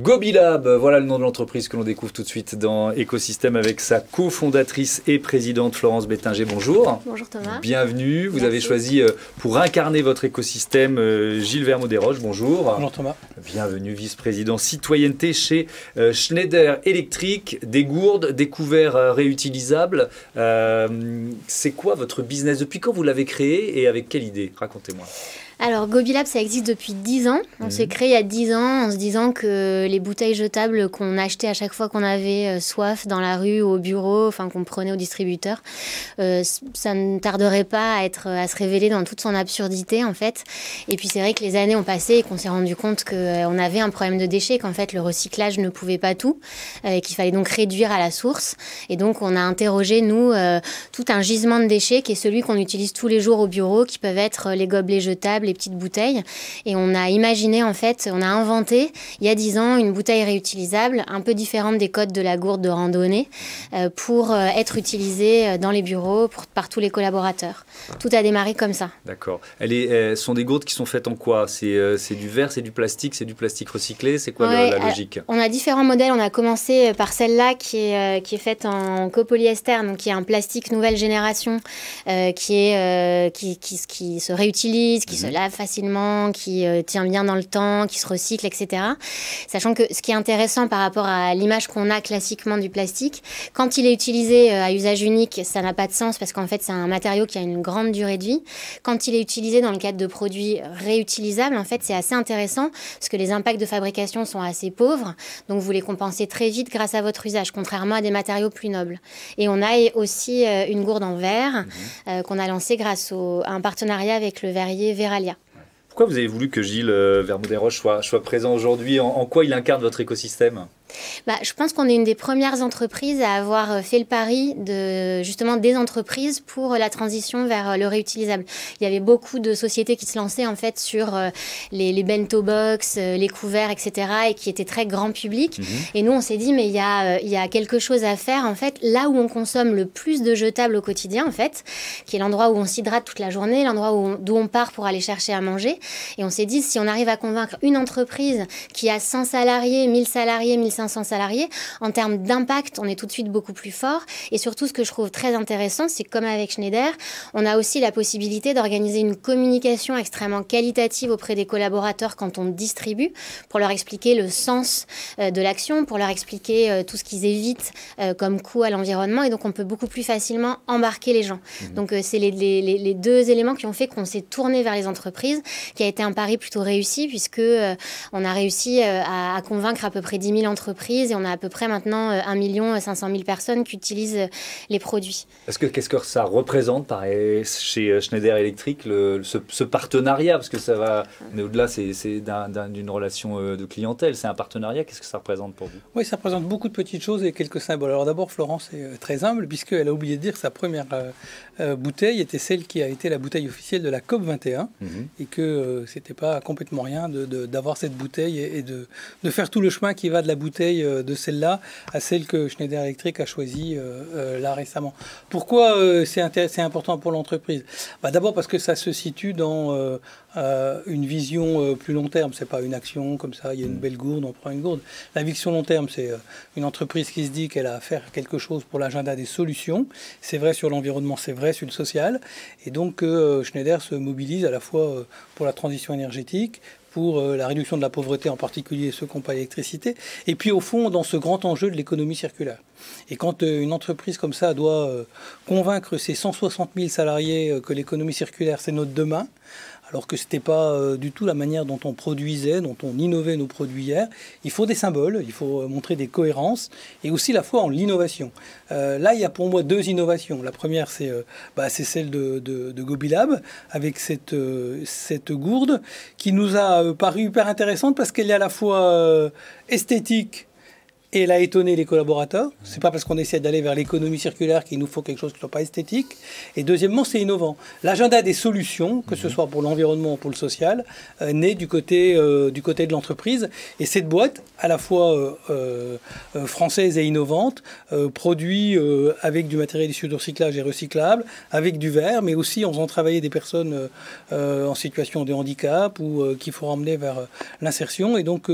Gobilab, voilà le nom de l'entreprise que l'on découvre tout de suite dans Écosystème avec sa cofondatrice et présidente Florence Bettinger. Bonjour. Bonjour Thomas. Bienvenue. Vous Merci. avez choisi pour incarner votre écosystème Gilles Vermaux-Desroches. Bonjour. Bonjour Thomas. Bienvenue, vice-président citoyenneté chez Schneider Electric. Des gourdes, des couverts réutilisables. C'est quoi votre business? Depuis quand vous l'avez créé et avec quelle idée? Racontez-moi. Alors Gobilab, ça existe depuis 10 ans. On s'est créé il y a 10 ans en se disant que les bouteilles jetables qu'on achetait à chaque fois qu'on avait soif dans la rue ou au bureau, enfin qu'on prenait au distributeur, ça ne tarderait pas à se révéler dans toute son absurdité en fait. Et puis c'est vrai que les années ont passé et qu'on s'est rendu compte qu'on avait un problème de déchets, qu'en fait le recyclage ne pouvait pas tout, qu'il fallait donc réduire à la source. Et donc on a interrogé nous tout un gisement de déchets qui est celui qu'on utilise tous les jours au bureau, qui peuvent être les gobelets jetables, les petites bouteilles, et on a imaginé en fait, on a inventé il y a 10 ans une bouteille réutilisable un peu différente des codes de la gourde de randonnée pour être utilisée dans les bureaux par tous les collaborateurs. Tout a démarré comme ça. D'accord. Elles sont des gourdes qui sont faites en quoi? C'est du verre, c'est du plastique recyclé? C'est quoi la logique? On a différents modèles. On a commencé par celle-là qui est faite en copolyester, donc qui est un plastique nouvelle génération qui se réutilise, qui se lave facilement, qui tient bien dans le temps, qui se recycle, etc. Sachant que ce qui est intéressant par rapport à l'image qu'on a classiquement du plastique, quand il est utilisé à usage unique, ça n'a pas de sens parce qu'en fait c'est un matériau qui a une grande durée de vie. Quand il est utilisé dans le cadre de produits réutilisables, en fait c'est assez intéressant parce que les impacts de fabrication sont assez pauvres, donc vous les compensez très vite grâce à votre usage, contrairement à des matériaux plus nobles. Et on a aussi une gourde en verre qu'on a lancée grâce à un partenariat avec le verrier Veralia. Pourquoi vous avez voulu que Gilles Vermaux-Desroches soit présent aujourd'hui? En quoi il incarne votre écosystème? Je pense qu'on est une des premières entreprises à avoir fait le pari justement des entreprises pour la transition vers le réutilisable. Il y avait beaucoup de sociétés qui se lançaient en fait sur les bento box, les couverts, etc. et qui étaient très grand public. Et nous, on s'est dit, mais il y a quelque chose à faire en fait là où on consomme le plus de jetables au quotidien en fait, qui est l'endroit où on s'hydrate toute la journée, l'endroit d'où on part pour aller chercher à manger. Et on s'est dit, si on arrive à convaincre une entreprise qui a 100 salariés, 1000 salariés, 1500 salariés, en termes d'impact, on est tout de suite beaucoup plus fort. Et surtout, ce que je trouve très intéressant, c'est que comme avec Schneider, on a aussi la possibilité d'organiser une communication extrêmement qualitative auprès des collaborateurs quand on distribue, pour leur expliquer le sens de l'action, pour leur expliquer tout ce qu'ils évitent comme coût à l'environnement. Et donc, on peut beaucoup plus facilement embarquer les gens. Donc, c'est les deux éléments qui ont fait qu'on s'est tourné vers les entreprises, qui a été un pari plutôt réussi, puisque on a réussi à convaincre à peu près 10 000 entreprises et on a à peu près maintenant 1 500 000 personnes qui utilisent les produits. Qu'est-ce que ça représente chez Schneider Electric, ce partenariat? Parce que ça va, on est au-delà, c'est d'une relation de clientèle, c'est un partenariat. Qu'est-ce que ça représente pour vous? Oui, ça représente beaucoup de petites choses et quelques symboles. Alors d'abord, Florence est très humble puisqu'elle a oublié de dire que sa première bouteille était celle qui a été la bouteille officielle de la COP 21 et que c'était pas complètement rien d'avoir cette bouteille et de faire tout le chemin qui va de la bouteille de celle-là à celle que Schneider Electric a choisie là récemment. Pourquoi c'est important pour l'entreprise? D'abord parce que ça se situe dans une vision plus long terme. C'est pas une action comme ça, il y a une belle gourde, on prend une gourde. La vision long terme, c'est une entreprise qui se dit qu'elle a à faire quelque chose pour l'agenda des solutions. C'est vrai sur l'environnement, c'est vrai sur le social. Et donc Schneider se mobilise à la fois pour la transition énergétique, pour la réduction de la pauvreté, en particulier ceux qui n'ont pas l'électricité, et puis au fond dans ce grand enjeu de l'économie circulaire. Et quand une entreprise comme ça doit convaincre ses 160 000 salariés que l'économie circulaire c'est notre demain, alors que ce n'était pas du tout la manière dont on produisait, dont on innovait nos produits hier. Il faut des symboles, il faut montrer des cohérences, et aussi la foi en l'innovation. Là, il y a pour moi deux innovations. La première, c'est celle de Gobilab, avec cette gourde, qui nous a paru hyper intéressante, parce qu'elle est à la fois esthétique Et elle a étonné les collaborateurs. C'est pas parce qu'on essaie d'aller vers l'économie circulaire qu'il nous faut quelque chose qui ne soit pas esthétique. Et deuxièmement, c'est innovant. L'agenda des solutions, que ce soit pour l'environnement ou pour le social, naît du côté de l'entreprise. Et cette boîte, à la fois française et innovante, produit avec du matériel issu de recyclage et recyclable, avec du verre, mais aussi en faisant travailler des personnes en situation de handicap ou qu'il faut ramener vers l'insertion. Et donc,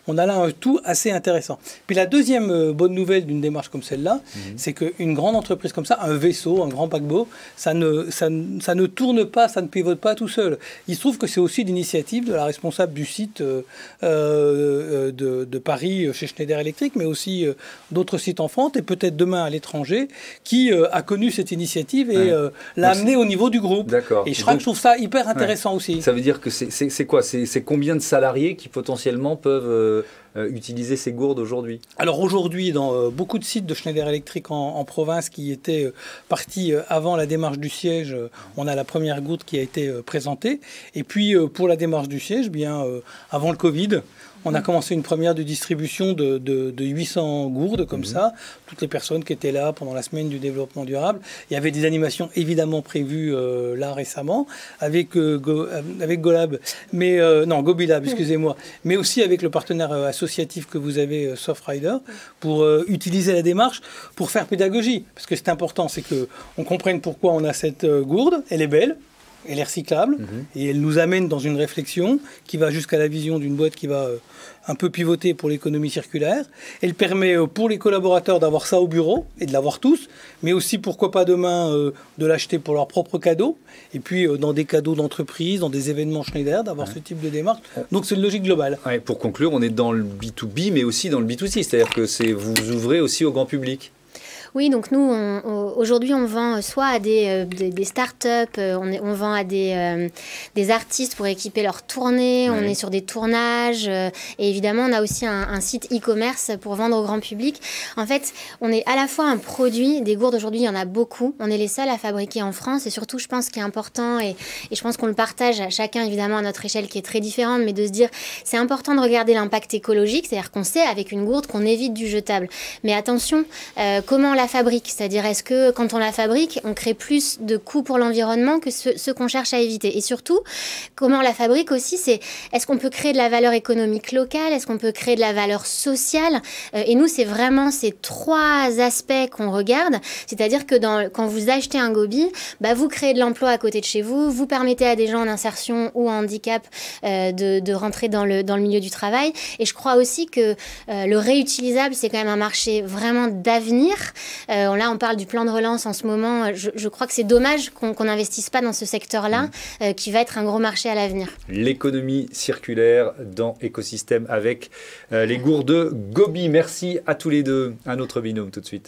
on a là un tout assez intéressant. Puis la deuxième bonne nouvelle d'une démarche comme celle-là, c'est qu'une grande entreprise comme ça, un vaisseau, un grand paquebot, ça ne tourne pas, ça ne pivote pas tout seul. Il se trouve que c'est aussi l'initiative de la responsable du site de Paris chez Schneider Electric, mais aussi d'autres sites en France et peut-être demain à l'étranger, qui a connu cette initiative et l'a amenée au niveau du groupe. D'accord. Et je trouve ça hyper intéressant aussi. Ça veut dire que c'est quoi? C'est combien de salariés qui potentiellement peuvent utiliser ces gourdes aujourd'hui? Alors aujourd'hui, dans beaucoup de sites de Schneider Electric en province qui étaient partis avant la démarche du siège, on a la première gourde qui a été présentée. Et puis pour la démarche du siège, bien avant le Covid, on a commencé une première de distribution de 800 gourdes comme ça. Toutes les personnes qui étaient là pendant la semaine du développement durable. Il y avait des animations évidemment prévues là récemment avec Golab, mais non Gobilab, excusez-moi, mais aussi avec le partenaire associatif que vous avez, Softrider, pour utiliser la démarche pour faire pédagogie. Parce que c'est important, c'est que on comprenne pourquoi on a cette gourde. Elle est belle. Elle est recyclable et elle nous amène dans une réflexion qui va jusqu'à la vision d'une boîte qui va un peu pivoter pour l'économie circulaire. Elle permet pour les collaborateurs d'avoir ça au bureau et de l'avoir tous, mais aussi pourquoi pas demain de l'acheter pour leurs propres cadeaux et puis dans des cadeaux d'entreprise, dans des événements Schneider, d'avoir ce type de démarche. Donc c'est une logique globale. Ouais, pour conclure, on est dans le B2B mais aussi dans le B2C, c'est-à-dire que vous ouvrez aussi au grand public. Oui, donc nous, aujourd'hui, on vend soit à des startups, on vend à des artistes pour équiper leurs tournées, on est sur des tournages, et évidemment, on a aussi un site e-commerce pour vendre au grand public. En fait, on est à la fois un produit, des gourdes aujourd'hui, il y en a beaucoup, on est les seuls à fabriquer en France, et surtout, je pense, ce qui est important, et je pense qu'on le partage à chacun, évidemment, à notre échelle qui est très différente, mais de se dire, c'est important de regarder l'impact écologique, c'est-à-dire qu'on sait, avec une gourde, qu'on évite du jetable. Mais attention, comment on la fabrique, c'est-à-dire est-ce que quand on la fabrique, on crée plus de coûts pour l'environnement que ce qu'on cherche à éviter. Et surtout, comment on la fabrique aussi, c'est est-ce qu'on peut créer de la valeur économique locale, est-ce qu'on peut créer de la valeur sociale, et nous, c'est vraiment ces trois aspects qu'on regarde, c'est-à-dire que quand vous achetez un Gobi, vous créez de l'emploi à côté de chez vous, vous permettez à des gens en insertion ou en handicap de rentrer dans le milieu du travail, et je crois aussi que le réutilisable, c'est quand même un marché vraiment d'avenir. Là, on parle du plan de relance en ce moment. Je crois que c'est dommage qu'on n'investisse pas dans ce secteur-là, qui va être un gros marché à l'avenir. L'économie circulaire dans Écosystème avec les gourdes Gobi. Merci à tous les deux. Un autre binôme tout de suite.